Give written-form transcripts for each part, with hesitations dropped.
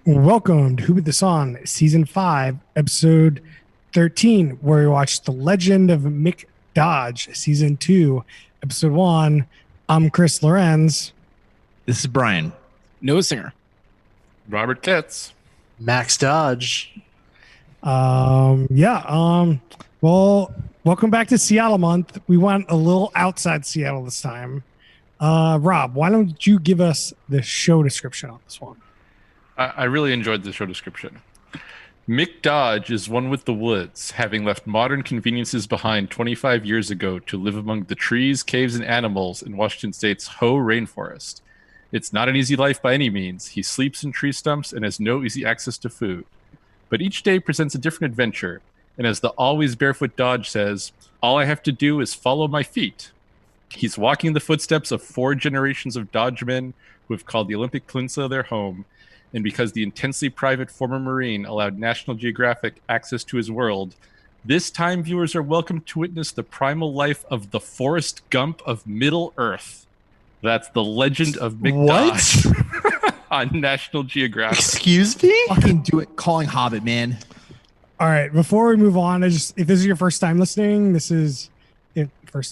Welcome to Who Put This On, Season 5, Episode 13, where we watch The Legend of Mick Dodge, Season 2, Episode 1. I'm Chris Lorenz. This is Brian. Noah Singer. Robert Ketz. Max Dodge. Well, welcome back to Seattle month. We went a little outside Seattle this time. Rob, why don't you give us the show description on this one? I really enjoyed the show description. Mick Dodge is one with the woods, having left modern conveniences behind 25 years ago to live among the trees, caves, and animals in Washington State's Hoh rainforest. It's not an easy life by any means. He sleeps in tree stumps and has no easy access to food. But each day presents a different adventure, and as the always barefoot Dodge says, all I have to do is follow my feet. He's walking the footsteps of 4 generations of Dodgemen who have called the Olympic Peninsula their home, and because the intensely private former Marine allowed National Geographic access to his world, this time viewers are welcome to witness the primal life of the Forrest Gump of Middle Earth. That's The Legend of Mick Dodge on National Geographic. Excuse me? Fucking do it. Calling Hobbit, man. All right, before we move on, if this is your first time listening, first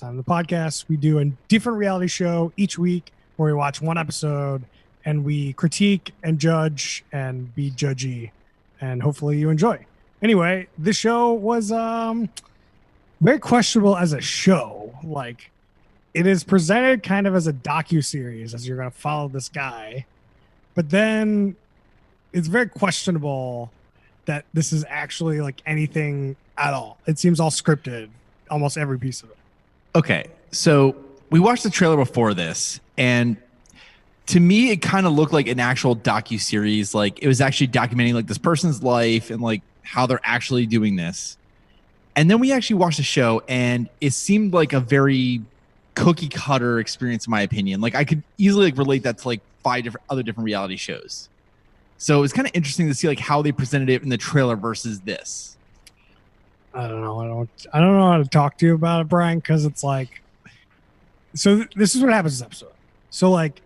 time on the podcast, we do a different reality show each week where we watch one episode and we critique and judge and be judgy, and hopefully you enjoy. Anyway, this show was very questionable as a show. Like, it is presented kind of as a docu-series, as you're going to follow this guy, but then it's very questionable that this is actually like anything at all. It seems all scripted, almost every piece of it. Okay, so we watched the trailer before this, and to me, it kind of looked like an actual docu-series. Like, it was actually documenting like this person's life and like how they're actually doing this. And then we actually watched the show, and it seemed like a very cookie cutter experience, in my opinion. Like, I could easily like relate that to like 5 different reality shows. So it's kind of interesting to see like how they presented it in the trailer versus this. I don't know. I don't know how to talk to you about it, Brian, because it's like, so this is what happens this episode. So like,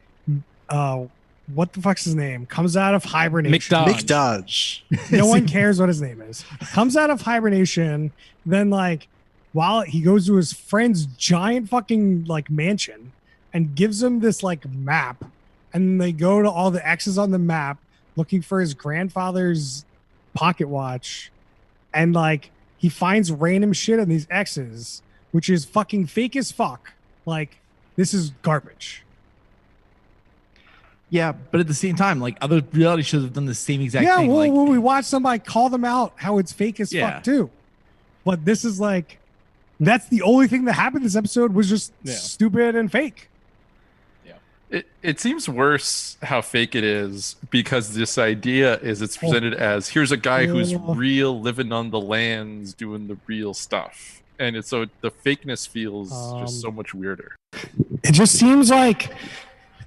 what the fuck's his name? Comes out of hibernation. Mick Dodge. No one cares what his name is. Comes out of hibernation. Then like, while he goes to his friend's giant fucking like mansion and gives him this like map, and they go to all the X's on the map looking for his grandfather's pocket watch, and like he finds random shit on these X's, which is fucking fake as fuck. Like, this is garbage. Yeah, but at the same time, like other reality shows have done the same exact thing. Yeah, well, like, when we watch somebody call them out how it's fake as fuck too. But this is like, that's the only thing that happened this episode was just stupid and fake. It seems worse how fake it is, because this idea is it's presented as, here's a guy who's real, living on the lands, doing the real stuff. And it's so the fakeness feels just so much weirder. It just seems like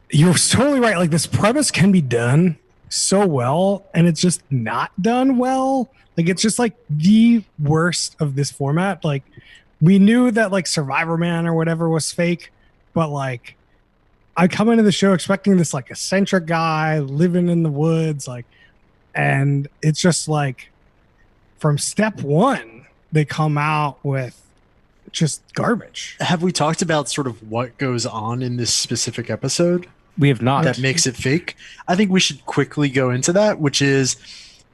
you're totally right. Like, this premise can be done so well, and it's just not done well. Like, it's just like the worst of this format. Like, we knew that like Survivor Man or whatever was fake, but like, I come into the show expecting this like eccentric guy living in the woods, like, and it's just like from step one, they come out with just garbage. Have we talked about sort of what goes on in this specific episode? We have not. That makes it fake. I think we should quickly go into that, which is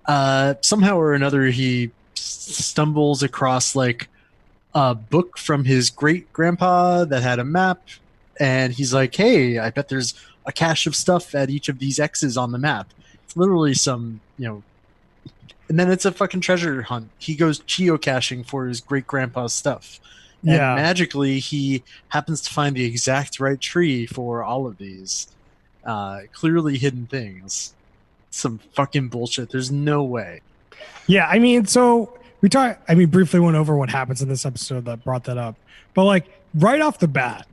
somehow or another he stumbles across like a book from his great grandpa that had a map. And he's like, hey, I bet there's a cache of stuff at each of these X's on the map. It's literally some, and then it's a fucking treasure hunt. He goes geocaching for his great grandpa's stuff. And magically, he happens to find the exact right tree for all of these clearly hidden things. Some fucking bullshit. There's no way. Yeah, I mean, so we briefly went over what happens in this episode that brought that up. But like right off the bat,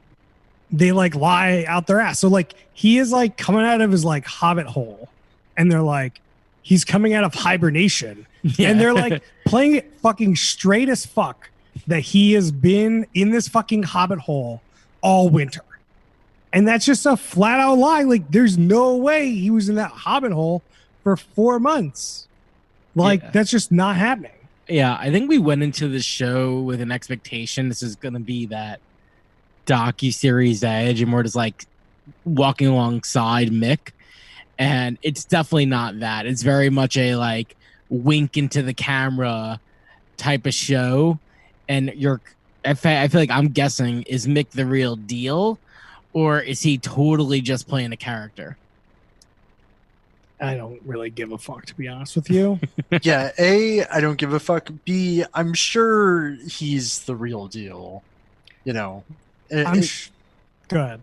they like lie out their ass. So like he is like coming out of his like hobbit hole, and they're like, he's coming out of hibernation. Yeah. And they're like playing it fucking straight as fuck that he has been in this fucking hobbit hole all winter. And that's just a flat out lie. Like, there's no way he was in that hobbit hole for 4 months. Like, Yeah. that's just not happening. Yeah, I think we went into the show with an expectation this is going to be that docu-series edge, and we're just like walking alongside Mick, and it's definitely not that. It's very much a like wink into the camera type of show, and I feel like I'm guessing, is Mick the real deal, or is he totally just playing a character? I don't really give a fuck, to be honest with you. Yeah, A, I don't give a fuck. B, I'm sure he's the real deal. You know, Good.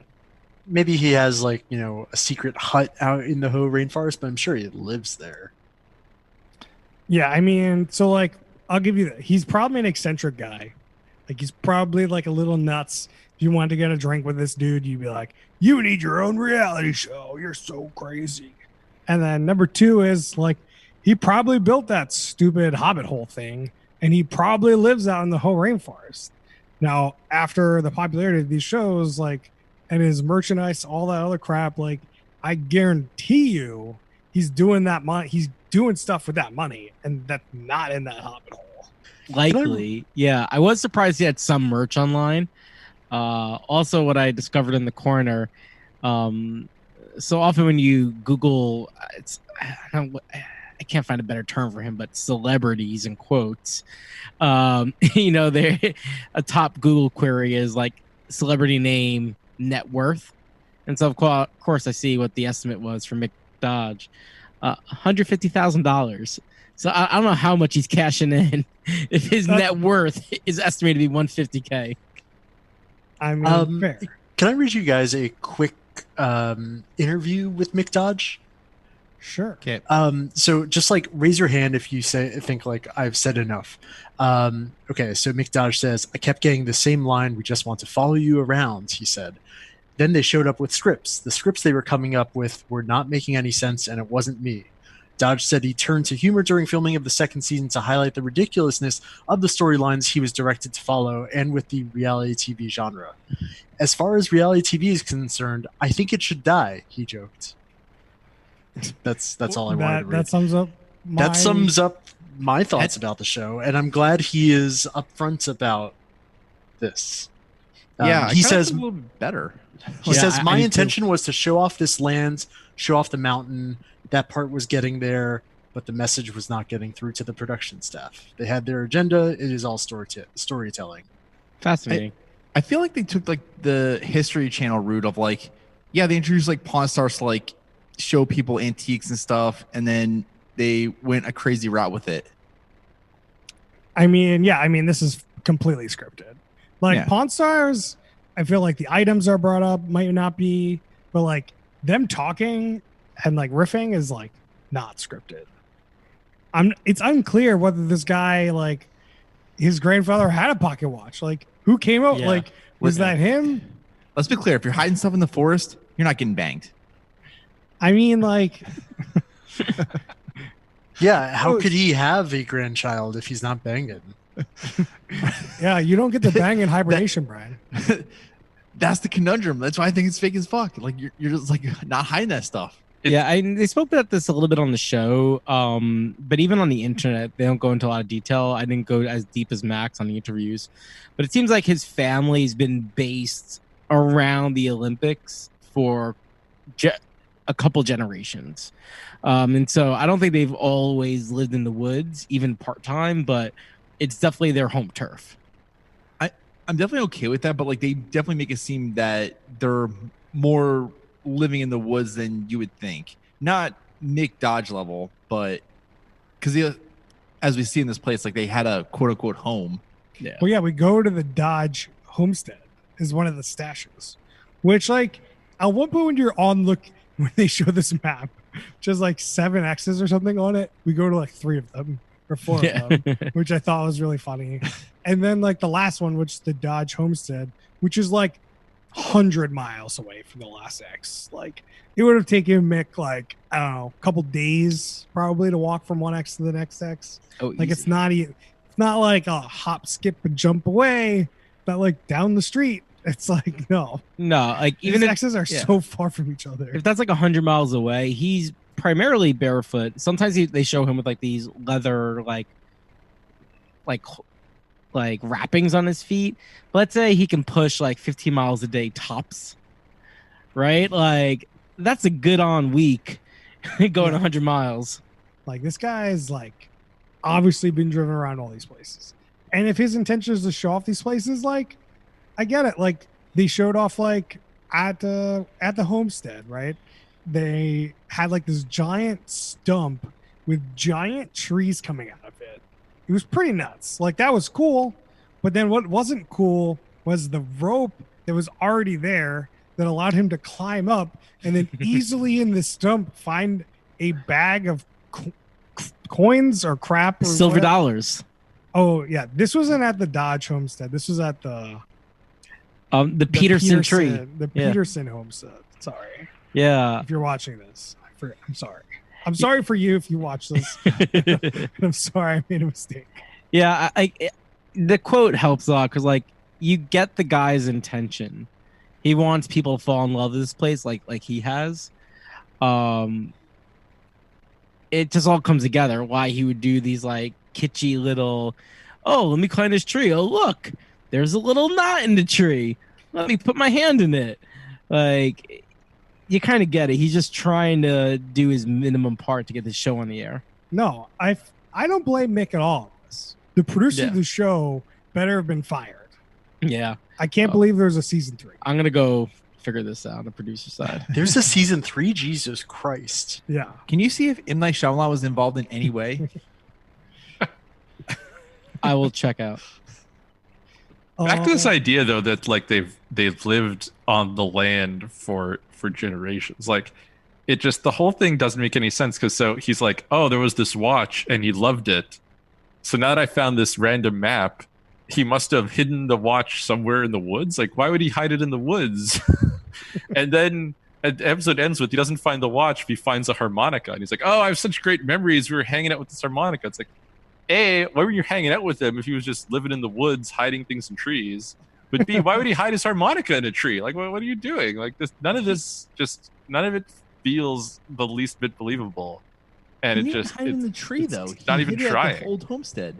Maybe he has like, you know, a secret hut out in the Ho rainforest, but I'm sure he lives there. Yeah, I mean, so like, I'll give you that. He's probably an eccentric guy. Like, he's probably like a little nuts. If you wanted to get a drink with this dude, you'd be like, you need your own reality show. You're so crazy. And then number 2 is like, he probably built that stupid Hobbit hole thing, and he probably lives out in the Ho rainforest. Now, after the popularity of these shows, like, and his merchandise, all that other crap, like, I guarantee you, he's doing that money. He's doing stuff with that money, and that's not in that Hobbit hole. Likely. Yeah, I was surprised he had some merch online. Also, what I discovered in the corner, so often when you Google, I can't find a better term for him, but celebrities in quotes. You know, they're a top Google query is like celebrity name, net worth, and so of course I see what the estimate was for Mick Dodge, $150,000. So I don't know how much he's cashing in if his net worth is estimated to be $150K. I mean, fair. Can I read you guys a quick interview with Mick Dodge? Sure. Okay. So just like raise your hand if you think like I've said enough. Okay, so Mick Dodge says, I kept getting the same line, we just want to follow you around, he said. Then they showed up with scripts. The scripts they were coming up with were not making any sense, and it wasn't me. Dodge said he turned to humor during filming of the second season to highlight the ridiculousness of the storylines he was directed to follow and with the reality TV genre. As far as reality TV is concerned, I think it should die, he joked. That's all I wanted to read. That sums up my thoughts about the show, and I'm glad he is upfront about this. Yeah, he says a little bit better. He says, my intention was to show off this land, show off the mountain. That part was getting there, but the message was not getting through to the production staff. They had their agenda. It is all storytelling. Fascinating. I feel like they took like the History Channel route of like, yeah, they introduced like Pawn Stars to like show people antiques and stuff, and then they went a crazy route with it. I mean, yeah, this is completely scripted. Like Pawn Stars, I feel like the items are brought up, might not be, but like them talking and like riffing is like not scripted. It's unclear whether this guy, like, his grandfather had a pocket watch. Like, who came out? Yeah. Like, was that him? Let's be clear. If you're hiding stuff in the forest, you're not getting banged. I mean, like, yeah, how could he have a grandchild if he's not banging? Yeah, you don't get to bang in hibernation, Brian. That's the conundrum. That's why I think it's fake as fuck. Like you're just like not hiding that stuff. They spoke about this a little bit on the show, but even on the internet, they don't go into a lot of detail. I didn't go as deep as Max on the interviews, but it seems like his family's been based around the Olympics for a couple generations. And so I don't think they've always lived in the woods, even part-time, but it's definitely their home turf. I'm definitely okay with that, but like they definitely make it seem that they're more living in the woods than you would think. Not Mick Dodge level, but because as we see in this place, like they had a quote unquote home. Yeah. Well, yeah, we go to the Dodge homestead is one of the stashes, which like at one point when you're on when they show this map, which has like 7 X's or something on it, we go to like 3 of them or 4 of them, which I thought was really funny. And then like the last one, which is the Dodge homestead, which is like 100 miles away from the last X. Like it would have taken Mick like, I don't know, a couple days probably to walk from one X to the next X. Oh, like easy. it's not like a hop, skip, and jump away, but like down the street. It's like no, like even if X's are so far from each other. If that's like 100 miles away, he's primarily barefoot. Sometimes they show him with like these leather like wrappings on his feet. Let's say he can push like 15 miles a day tops, right? Like that's a good on week going 100 miles. Like this guy's like obviously been driven around all these places. And if his intention is to show off these places, like I get it. Like they showed off like at the homestead, right? They had like this giant stump with giant trees coming out of it. It was pretty nuts. Like that was cool. But then what wasn't cool was the rope that was already there that allowed him to climb up and then easily in the stump find a bag of coins or crap or Silver what. dollars. Oh yeah, this wasn't at the Dodge homestead. This was at the Peterson tree. The Peterson homestead. Sorry. Yeah. If you're watching this, I'm sorry. I'm sorry for you if you watch this. I'm sorry I made a mistake. Yeah, the quote helps a lot because like you get the guy's intention. He wants people to fall in love with this place like he has. It just all comes together why he would do these like kitschy little, oh, let me climb this tree. Oh, look, there's a little knot in the tree. Let me put my hand in it. Like, you kind of get it. He's just trying to do his minimum part to get the show on the air. No, I don't blame Mick at all. The producer of the show better have been fired. Yeah. I can't believe there's a season 3. I'm going to go figure this out on the producer side. There's a season 3? Jesus Christ. Yeah. Can you see if M. Night Shyamalan was involved in any way? I will check out. Back to this idea though that like they've lived on the land for generations. Like it just the whole thing doesn't make any sense because so he's like, oh, there was this watch and he loved it. So now that I found this random map, he must have hidden the watch somewhere in the woods. Like why would he hide it in the woods? And then the episode ends with he doesn't find the watch, he finds a harmonica and he's like, oh, I have such great memories. We were hanging out with this harmonica. It's like, A, why were you hanging out with him if he was just living in the woods, hiding things in trees? But B, why would he hide his harmonica in a tree? Like, what are you doing? Like, none of it feels the least bit believable. And He it didn't just, hide in the tree though. it's not He even hid it at trying. the old homestead.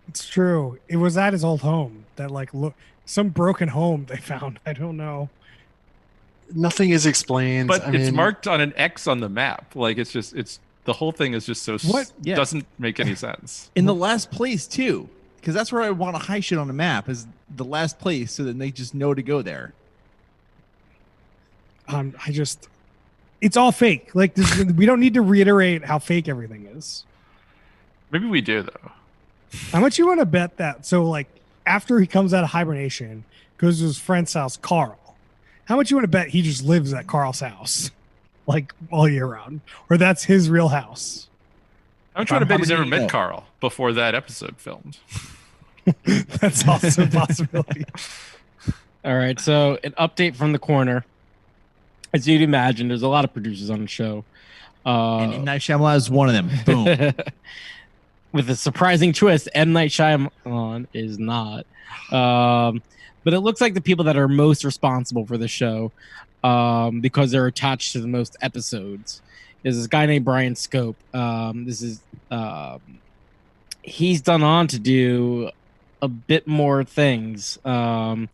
It's true. It was at his old home that like look some broken home they found. I don't know. Nothing is explained. But I it's mean, marked on an X on the map. Like, it's the whole thing is just so Yeah. doesn't make any sense. In the last place too, because that's where I want to hide shit on the map is the last place, so that they just know to go there. It's all fake. Like we don't need to reiterate how fake everything is. Maybe we do though. How much you want to bet that? So like after he comes out of hibernation, goes to his friend's house, Carl. How much you want to bet he just lives at Carl's house, like all year round, or that's his real house? I'm trying to bet he's How never many- met Carl before that episode filmed. That's also a possibility. All right, so an update from the corner. As you'd imagine, there's a lot of producers on the show. And M. Night Shyamalan is one of them. Boom. With a surprising twist, M. Night Shyamalan is not. But it looks like the people that are most responsible for the show, because they're attached to the most episodes, is this guy named Brian Scope. He's done on to do a bit more things. The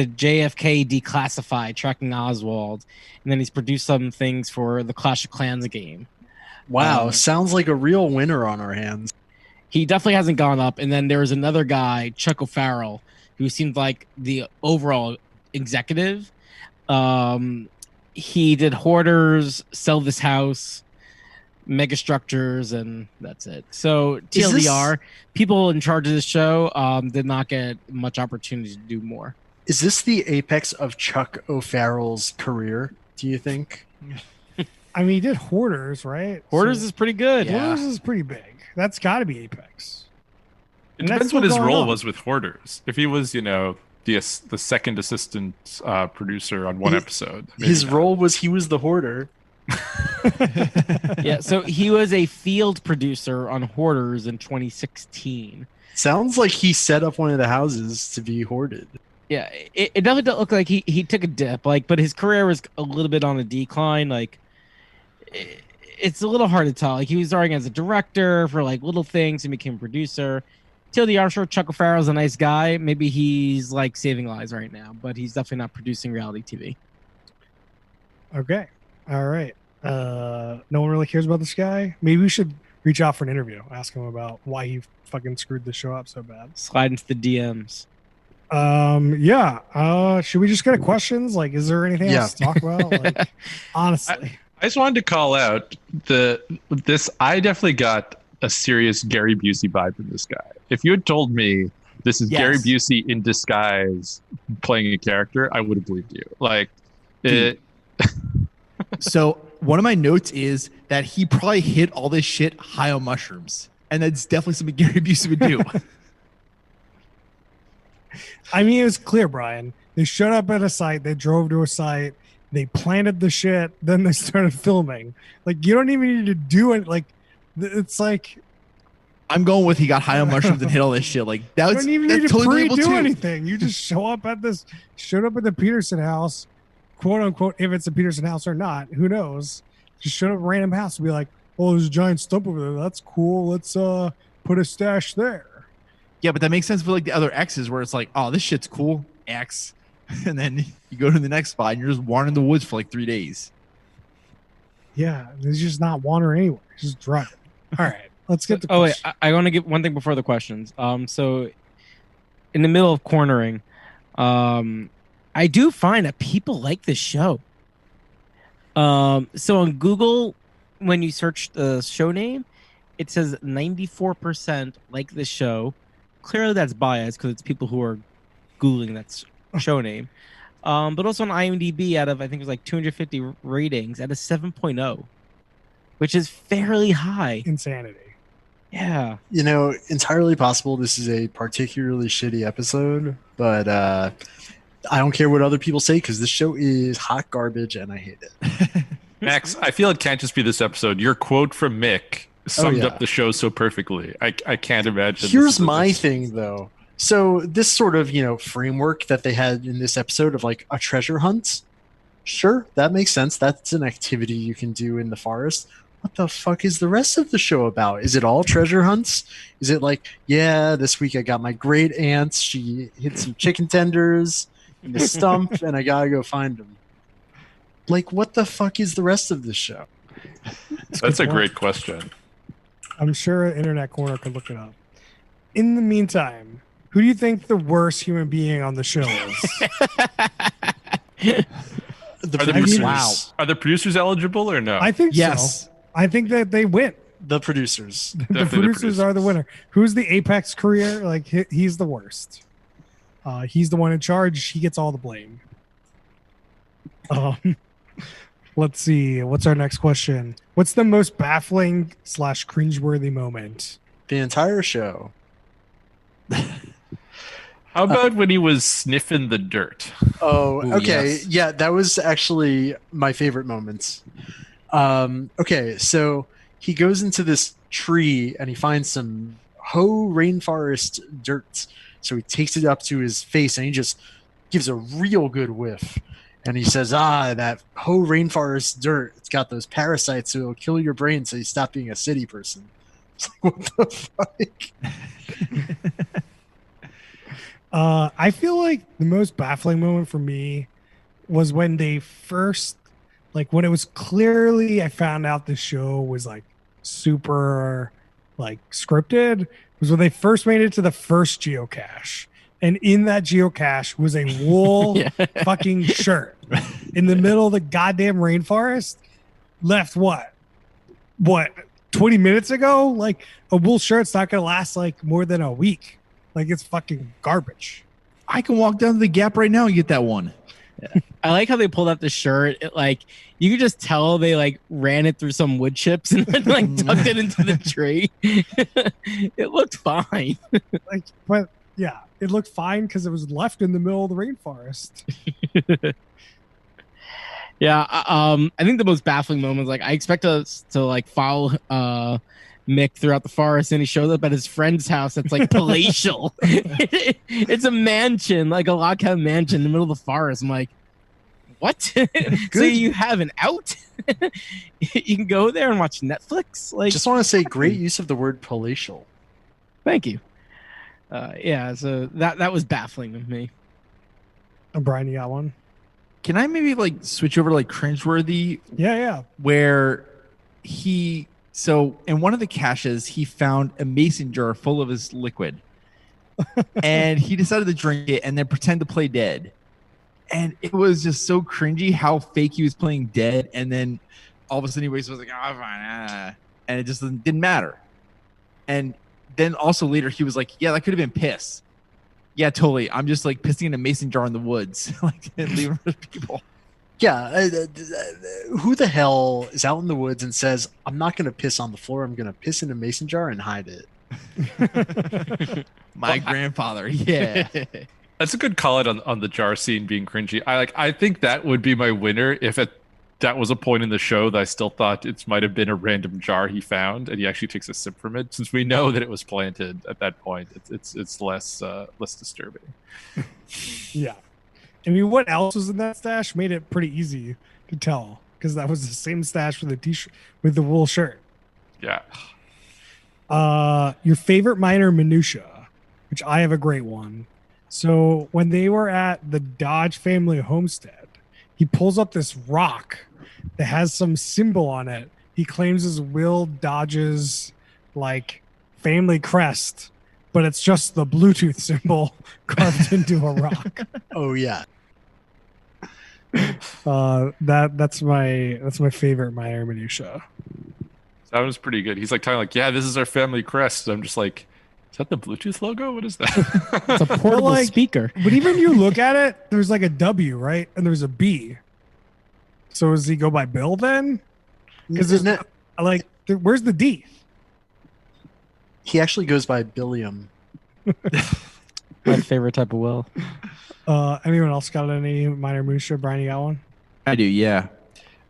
JFK Declassified, Tracking Oswald, and then he's produced some things for the Clash of Clans game. wow, sounds like a real winner on our hands. He definitely hasn't gone up. And then there was another guy, Chuck O'Farrell, who seemed like the overall executive. He did Hoarders, Sell This House, Megastructures, and that's it. So TLDR, people in charge of this show did not get much opportunity to do more. Is this the apex of Chuck O'Farrell's career, do you think? I mean, he did Hoarders, right? Hoarders is pretty good. Yeah. Hoarders is pretty big. That's got to be Apex. It And that's depends what still his going role on. was with Hoarders. If he was, the second assistant producer on one episode, maybe His not. role was he was the hoarder. Yeah, so he was a field producer on Hoarders in 2016. Sounds like he set up one of the houses to be hoarded. Yeah, it definitely doesn't look like he took a dip, like, but his career was a little bit on a decline. Like, it's a little hard to tell. Like, he was starting as a director for like little things and became a producer. Till I'm sure Chuck O'Farrell's a nice guy. Maybe he's like saving lives right now, but he's definitely not producing reality TV. Okay. All right. No one really cares about this guy. Maybe we should reach out for an interview. Ask him about why he fucking screwed the show up so bad. Slide into the DMs. Yeah. Should we just get questions? Like, is there anything else to talk about? Like, honestly. I just wanted to call out this. I definitely got a serious Gary Busey vibe from this guy. If you had told me this is Gary Busey in disguise playing a character, I would have believed you. Like, it. So one of my notes is that he probably hit all this shit high on mushrooms, and that's definitely something Gary Busey would do. I mean, it was clear, Brian. They showed up at a site. They drove to a site. They planted the shit. Then they started filming. Like, you don't even need to do it. Like, it's like, I'm going with he got high on mushrooms and hit all this shit. Like, that you was don't even need to totally pre-do too. anything. You just showed up at the Peterson house, quote unquote, if it's a Peterson house or not, who knows? Just showed up at a random house and be like, oh, there's a giant stump over there. That's cool. Let's put a stash there. Yeah, but that makes sense for like the other X's where it's like, oh, this shit's cool, X. And then you go to the next spot and you're just wandering the woods for like 3 days. Yeah, he's just not wandering anywhere. He's just driving. All right, let's get to Oh, wait, I want to give one thing before the questions. So in the middle of cornering, I do find that people like this show. So on Google, when you search the show name, it says 94% like this show. Clearly that's biased because it's people who are Googling that show name. But also on IMDb, out of, I think it was like 250 ratings, at a 7.0, which is fairly high. Insanity. Yeah. You know, entirely possible this is a particularly shitty episode, but I don't care what other people say because this show is hot garbage and I hate it. Max, I feel it can't just be this episode. Your quote from Mick summed up the show so perfectly. I can't imagine. Here's my thing, though. So this sort of, framework that they had in this episode of like a treasure hunt, sure, that makes sense. That's an activity you can do in the forest. What the fuck is the rest of the show about? Is it all treasure hunts? Is it like, yeah, this week I got my great aunt. She hid some chicken tenders in the stump and I gotta go find them. Like, what the fuck is the rest of this show? That's a great question. I'm sure Internet Corner could look it up. In the meantime, who do you think the worst human being on the show is? The Are the producers. Wow. Are the producers eligible or no? I think Yes. so. I think that they win. The producers. The Definitely producers are the winner. Who's the apex career? Like, he's the worst. He's the one in charge. He gets all the blame. Let's see. What's our next question? What's the most baffling / cringeworthy moment? The entire show. How about when he was sniffing the dirt? Oh, Ooh, okay. yes. Yeah, that was actually my favorite moments. Okay, so he goes into this tree and he finds some rainforest dirt. So he takes it up to his face and he just gives a real good whiff. And he says, that rainforest dirt, it's got those parasites, so it'll kill your brain so you stop being a city person. It's like, what the fuck? I feel like the most baffling moment for me was when they first, like, when it was clearly I found out the show was like super like scripted, was when they first made it to the first geocache. And in that geocache was a wool fucking shirt in the middle of the goddamn rainforest. Left what 20 minutes ago? Like, a wool shirt's not gonna last like more than a week. Like, it's fucking garbage. I can walk down to the Gap right now and get that one. I like how they pulled out the shirt. It, like, you could just tell they like ran it through some wood chips and then like tucked it into the tree. It looked fine. Like, but yeah, it looked fine because it was left in the middle of the rainforest. Yeah, I think the most baffling moment is like I expect us to like follow Mick throughout the forest, and he shows up at his friend's house. That's like palatial. It's a mansion, like a log cabin mansion in the middle of the forest. I'm like, what? So you have an out? You can go there and watch Netflix. Like, Just want to say, great use of the word palatial. thank you. Yeah, so that was baffling to me. Brian, you got one? Can I maybe like switch over to like cringeworthy, Yeah. where so in one of the caches he found a mason jar full of his liquid, and he decided to drink it and then pretend to play dead. And it was just so cringy how fake he was playing dead, and then all of a sudden he was like, "Oh, fine," and it just didn't matter. And then also later he was like, "Yeah, that could have been piss." Yeah, totally. I'm just like pissing in a mason jar in the woods, like and leaving for people. Yeah, who the hell is out in the woods and says, "I'm not going to piss on the floor. I'm going to piss in a mason jar and hide it"? My grandfather, yeah. That's a good call out on the jar scene being cringy. I think that would be my winner if that was a point in the show that I still thought it might have been a random jar he found and he actually takes a sip from it. Since we know that it was planted at that point, it's less disturbing. Yeah. I mean, what else was in that stash made it pretty easy to tell, because that was the same stash with the t-shirt with the wool shirt. Yeah. Your favorite minor minutia, which I have a great one. So when they were at the Dodge family homestead, he pulls up this rock that has some symbol on it. He claims is Will Dodge's like family crest, but it's just the Bluetooth symbol carved into a rock. Oh yeah. That's my favorite minor minutia. That was pretty good. He's like telling like, yeah, this is our family crest. I'm just like, is that the Bluetooth logo? What is that? It's a portable like- speaker. But even you look at it, there's like a W, right? And there's a B. So does he go by Bill then? Because there's Isn't it? like, where's the D? He actually goes by Billiam. My favorite type of Will. Anyone else got any minor minutia? Brian, you got one? I do, yeah.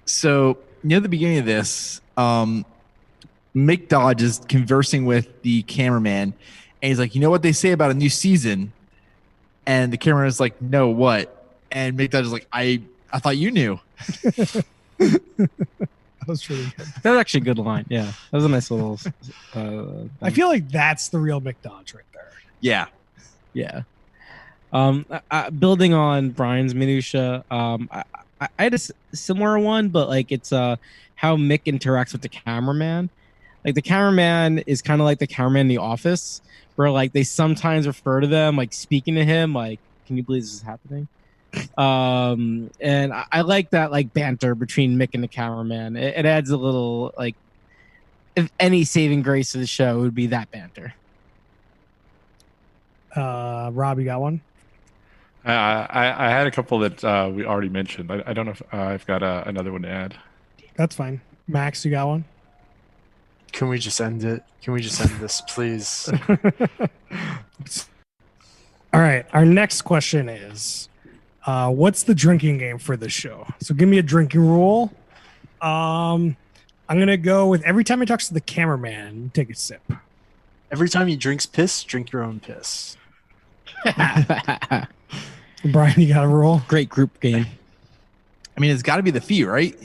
So near the beginning of this, Mick Dodge is conversing with the cameraman, and he's like, "You know what they say about a new season?" And the cameraman is like, "No, what?" And Mick Dodge is like, "I thought you knew." That was really good. That was actually a good line. Yeah, that was a nice little. I feel like that's the real Mick Dodge right there. Yeah. Yeah. Building on Brian's minutia, I had a similar one, but like it's how Mick interacts with the cameraman. Like the cameraman is kind of like the cameraman in The Office, where like they sometimes refer to them like speaking to him, like, "Can you believe this is happening?" And I like that like banter between Mick and the cameraman. It adds a little like, if any saving grace to the show, it would be that banter. Rob, you got one? I had a couple that we already mentioned. I don't know if I've got another one to add. That's fine. Max, you got one? Can we just end it? Can we just end this, please? All right. Our next question is, what's the drinking game for this show? So give me a drinking rule. I'm going to go with every time he talks to the cameraman, you take a sip. Every time he drinks piss, drink your own piss. Brian, you got a rule? Great group game. I mean, it's got to be the feet, right?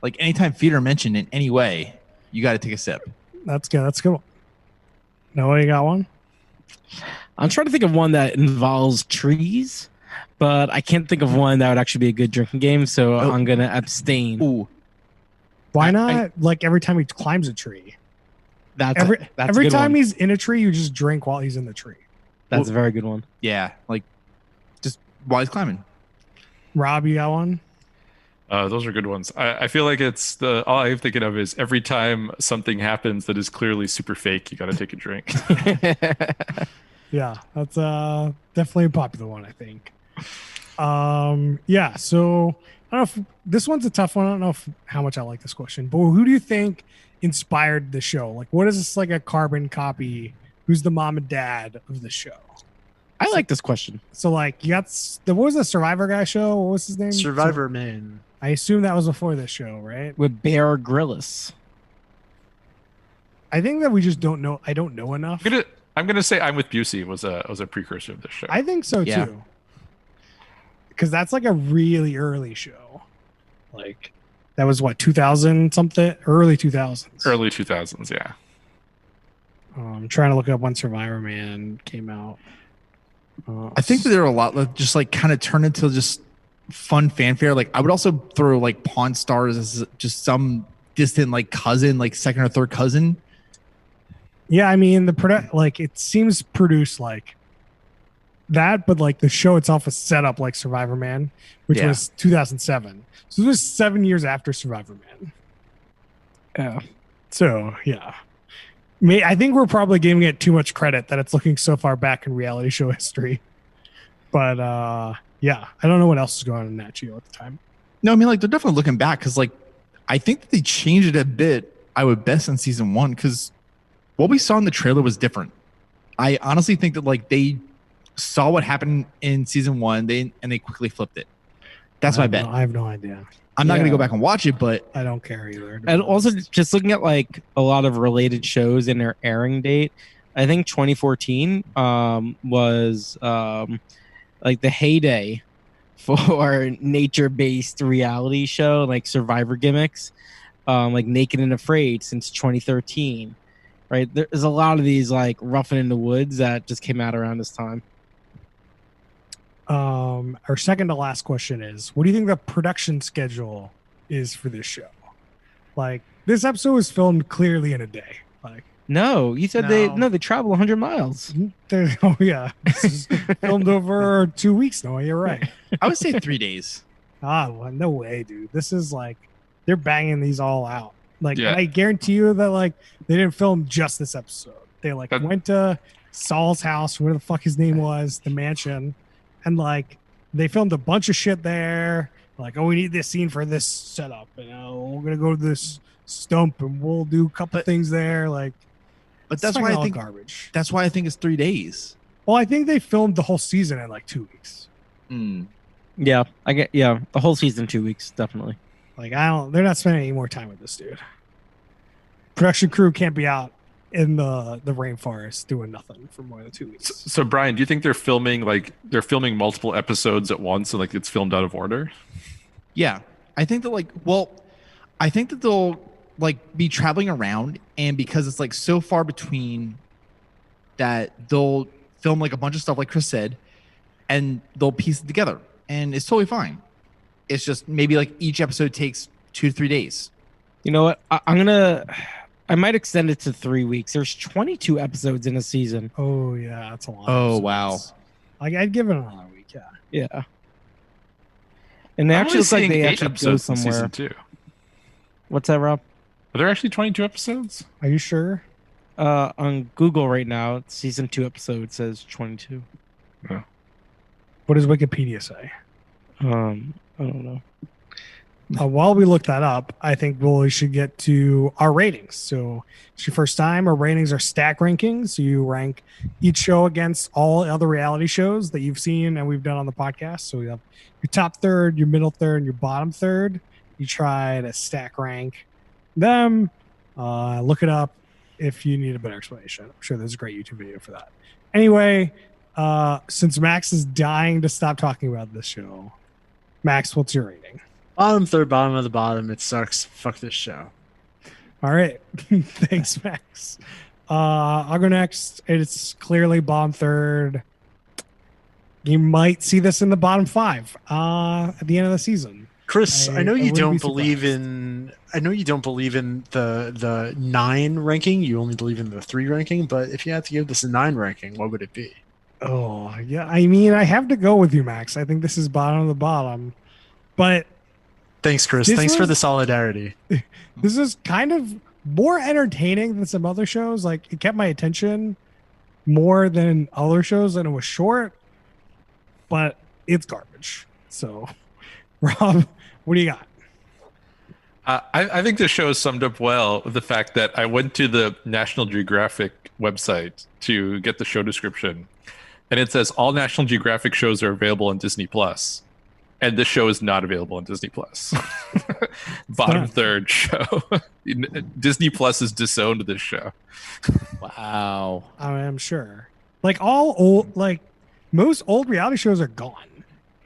Like anytime feet are mentioned in any way, you got to take a sip. That's good. That's good. Noah, you got one? I'm trying to think of one that involves trees, but I can't think of one that would actually be a good drinking game, so I'm going to abstain. Ooh. Why not? Like every time he climbs a tree. That's Every a good time one. he's in a tree, you just drink while he's in the tree. That's a very good one. Yeah. Like just while he's climbing. Rob, you got one? Those are good ones. I feel like it's all I'm thinking of is every time something happens that is clearly super fake, you got to take a drink. Yeah, that's definitely a popular one, I think. Yeah, so I don't know if this one's a tough one. I don't know how much I like this question, but who do you think inspired the show? Like, what is this like a carbon copy? Who's the mom and dad of the show? I like this question. So, like, you got what was the Survivor guy show? What was his name? Survivor Man. I assume that was before this show, right? With Bear Grylls. I think that we just don't know. I don't know enough. I'm gonna say I'm with Busey was a precursor of this show. I think so Yeah. too. Because that's like a really early show. Like that was what 2000 something, early 2000s. Early 2000s, yeah. I'm trying to look up when Survivor Man came out. I think that there are a lot that just like kind of turn into just fun fanfare. Like I would also throw like Pawn Stars as just some distant like cousin, like second or third cousin. Yeah, I mean like it seems produced like that, but like the show itself is set up like Survivor Man, which Yeah. was 2007. So this was 7 years after Survivor Man. Yeah. So yeah, I think we're probably giving it too much credit that it's looking so far back in reality show history. But yeah, I don't know what else is going on in Nat Geo at the time. No, I mean like they're definitely looking back because like I think that they changed it a bit. I would best in season 1 because what we saw in the trailer was different. I honestly think that like they saw what happened in season 1, they quickly flipped it. That's my bet. I have no idea. I'm not gonna Yeah. go back and watch it, but I don't care either. to be And also honest. just looking at like a lot of related shows and their airing date, I think 2014 was like the heyday for nature-based reality show like Survivor gimmicks, like Naked and Afraid since 2013. Right, there's a lot of these like Roughing in the Woods that just came out around this time. Our second to last question is, what do you think the production schedule is for this show? Like this episode was filmed clearly in a day. Like No, you said No. they travel 100 miles. oh yeah, this is filmed over 2 weeks. No, you're right. I would say 3 days. Well, no way, dude. This is like they're banging these all out. Like Yeah. I guarantee you that like they didn't film just this episode. They like That- went to Saul's house, where the fuck his name was, the mansion, and like they filmed a bunch of shit there. Like, oh, we need this scene for this setup. You know, we're gonna go to this stump and we'll do a couple things there. Like, But that's it's why fucking I all think garbage. that's why I think it's 3 days. Well, I think they filmed the whole season in like 2 weeks. Yeah, I get the whole season 2 weeks definitely. Like, they're not spending any more time with this dude. Production crew can't be out in the rainforest doing nothing for more than 2 weeks. So Brian, do you think they're filming multiple episodes at once and like it's filmed out of order? Yeah, I think that I think that they'll like be traveling around, and because it's like so far between, that they'll film like a bunch of stuff, like Chris said, and they'll piece it together, and it's totally fine. It's just maybe like each episode takes 2 to 3 days. You know what? I might extend it to 3 weeks. There's 22 episodes in a season. Oh yeah, that's a lot. Oh, of wow. episodes. Like I'd give it another week. Yeah. Yeah. And they I'm actually only look like seeing they 8 actually go episodes in somewhere. season 2. What's that, Rob? Are there actually 22 episodes? Are you sure? On Google right now, season 2 episode says 22. What does Wikipedia say? I don't know. While we look that up, I think we should get to our ratings. So it's your first time. Our ratings are stack rankings. So you rank each show against all other reality shows that you've seen and we've done on the podcast. So we have your top third, your middle third, and your bottom third. You try to stack rank them. Look it up if you need a better explanation. I'm sure there's a great YouTube video for that. Anyway, since Max is dying to stop talking about this show, Max, what's your rating? Bottom third, bottom of the bottom. It sucks. Fuck this show. All right. Thanks, Max. I'll go next. It's clearly bottom third. You might see this in the bottom 5 at the end of the season. Chris, I know I you wouldn't don't be believe surprised. in. I know you don't believe in the 9 ranking. You only believe in the 3 ranking. But if you had to give this a 9 ranking, what would it be? Oh, yeah. I mean, I have to go with you, Max. I think this is bottom of the bottom. But Thanks, Chris. This Thanks for was- the solidarity. this is kind of more entertaining than some other shows. Like, it kept my attention more than other shows, and it was short, but it's garbage. So, Rob, what do you got? I think this show is summed up well with the fact that I went to the National Geographic website to get the show description, and it says all National Geographic shows are available on Disney Plus. And this show is not available on Disney Plus. Bottom done. third show. Disney Plus has disowned this show. Wow. I am sure. Like all old, like most old reality shows are gone.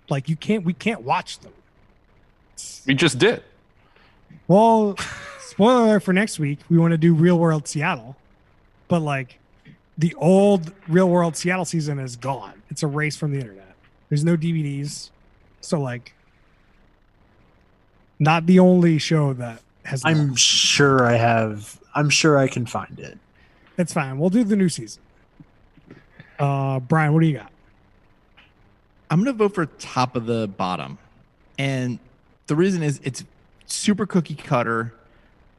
Like we can't watch them. We just did. Well, spoiler alert for next week, we want to do Real World Seattle, but like the old Real World Seattle season is gone. It's erased from the internet. There's no DVDs, so like not the only show that has. I'm sure I can find it. It's fine. We'll do the new season. Brian, what do you got? I'm going to vote for top of the bottom. And the reason is it's super cookie cutter,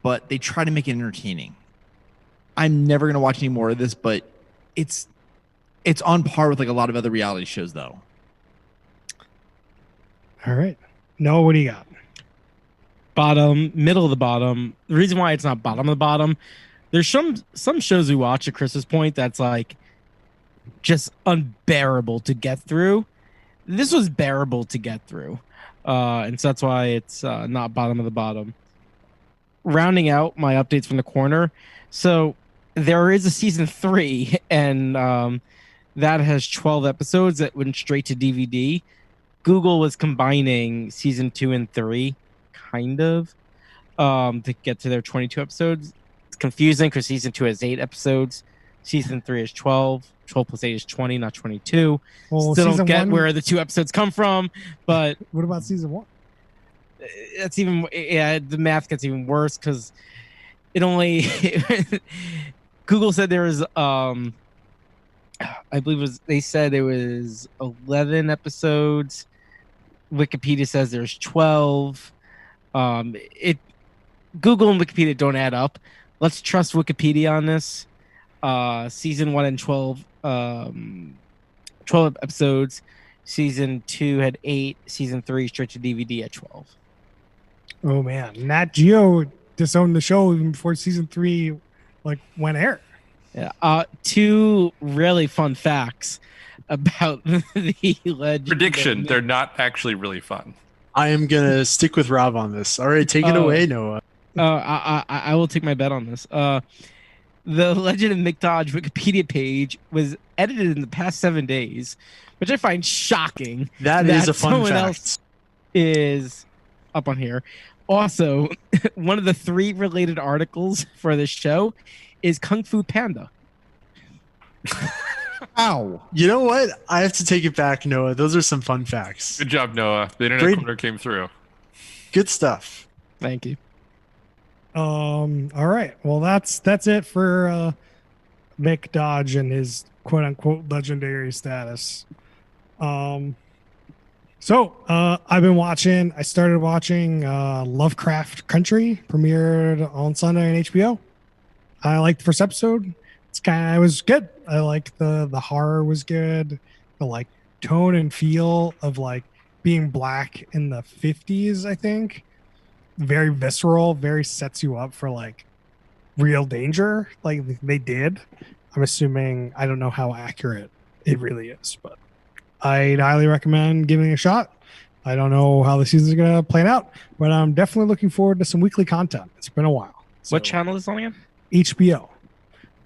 but they try to make it entertaining. I'm never going to watch any more of this, but it's on par with like a lot of other reality shows, though. All right. Noah, what do you got? Bottom, middle of the bottom. The reason why it's not bottom of the bottom, there's some shows we watch at Chris's point that's like just unbearable to get through. This was bearable to get through. And so that's why it's not bottom of the bottom. Rounding out my updates from the corner. So there is a season 3, and that has 12 episodes that went straight to DVD. Google was combining season 2 and 3, kind of, to get to their 22 episodes. It's confusing because season 2 has 8 episodes. Season 3 is 12. 12 plus 8 is 20, not 22. Well, Still don't season get 1, where the 2 episodes come from, but what about season 1? that's even, yeah, the math gets even worse because it only Google said there was I believe they said there was 11 episodes. Wikipedia says there's 12. Google and Wikipedia don't add up. Let's trust Wikipedia on this. Season 1 and 12 episodes. Season 2 had 8. Season 3 straight to DVD at 12. Oh man, Nat Geo disowned the show even before season 3 like went air. Yeah. 2 really fun facts about the legend. Prediction: they're not actually really fun. I am gonna stick with Rob on this. All right, take it away, Noah. I will take my bet on this. The Legend of Mick Dodge Wikipedia page was edited in the past 7 days, which I find shocking. That is a fun someone fact. else is up on here. Also, one of the 3 related articles for this show is Kung Fu Panda. Ow. You know what? I have to take it back, Noah. Those are some fun facts. Good job, Noah. The internet Great. corner came through. Good stuff. Thank you. All right. Well, that's it for Mick Dodge and his quote unquote legendary status. I've been watching. I started watching Lovecraft Country, premiered on Sunday on HBO. I liked the first episode. It was good. I like the horror was good. The like tone and feel of like being black in the 50s, I think. Very visceral, very sets you up for like real danger. Like they did. I'm assuming, I don't know how accurate it really is, but I'd highly recommend giving it a shot. I don't know how the season's going to play out, but I'm definitely looking forward to some weekly content. It's been a while. What channel is it on again? HBO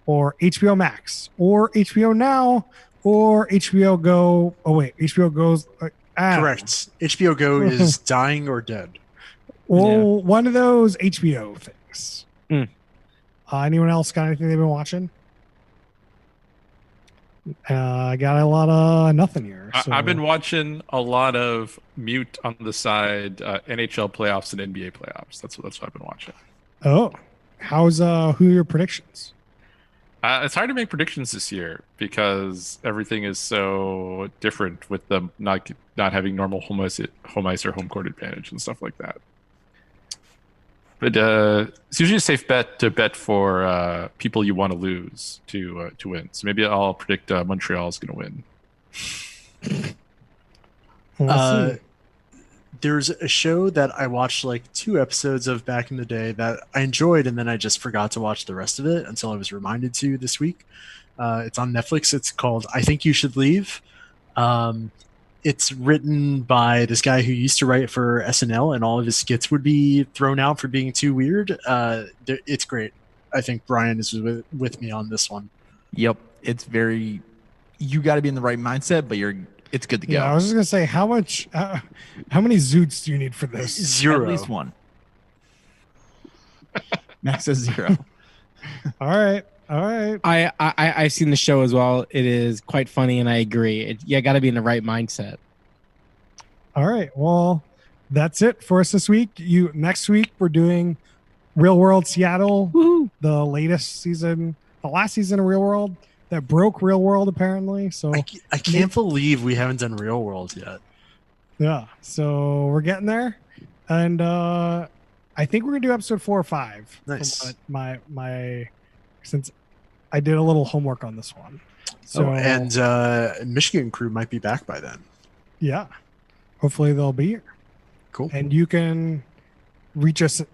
or HBO Max or HBO Now or HBO Go. Oh, wait, HBO Go's. Correct. HBO Go is dying or dead. Well, one of those HBO things. Mm. Anyone else got anything they've been watching? I got a lot of nothing here. So. I've been watching a lot of mute on the side, NHL playoffs and NBA playoffs. That's what I've been watching. Oh, how's who are your predictions? It's hard to make predictions this year because everything is so different with them not having normal home ice or home court advantage and stuff like that. But it's usually a safe bet to bet for people you want to lose to win. So maybe I'll predict Montreal is going to win. Let's see. There's a show that I watched like 2 episodes of back in the day that I enjoyed, and then I just forgot to watch the rest of it until I was reminded to this week. It's on Netflix. It's called I Think You Should Leave. It it's written by this guy who used to write for SNL, and all of his skits would be thrown out for being too weird. It's great. I think Brian is with me on this one. Yep, it's very. You got to be in the right mindset, but it's good to go. Yeah, I was just gonna say, how many zoots do you need for this? 0. At least one. Max says 0. All right. I've seen the show as well. It is quite funny, and I agree. You got to be in the right mindset. All right. Well, that's it for us this week. Next week we're doing Real World Seattle, Woo-hoo. the latest season, the last season of Real World that broke Real World apparently. So I can't believe we haven't done Real World yet. yeah, so we're getting there, and I think we're gonna do episode 4 or 5. Nice. My since I did a little homework on this one. So and Michigan crew might be back by then. yeah, hopefully they'll be here. Cool. And you can reach us at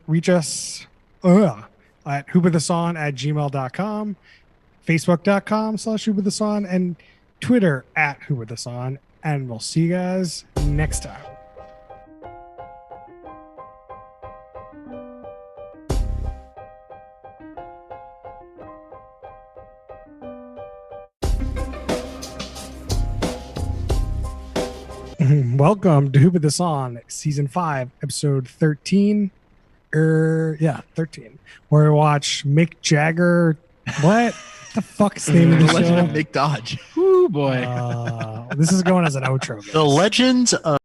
whowiththesong@gmail.com, facebook.com/whowiththesong, and Twitter @whowiththesong. And we'll see you guys next time. Welcome to Who Put This On, season 5, episode 13. 13. Where we watch Mick Jagger. What the fuck's the name of The the Legend of show? Mick Dodge. Woo boy. This is going as an outro. Guys. The Legend of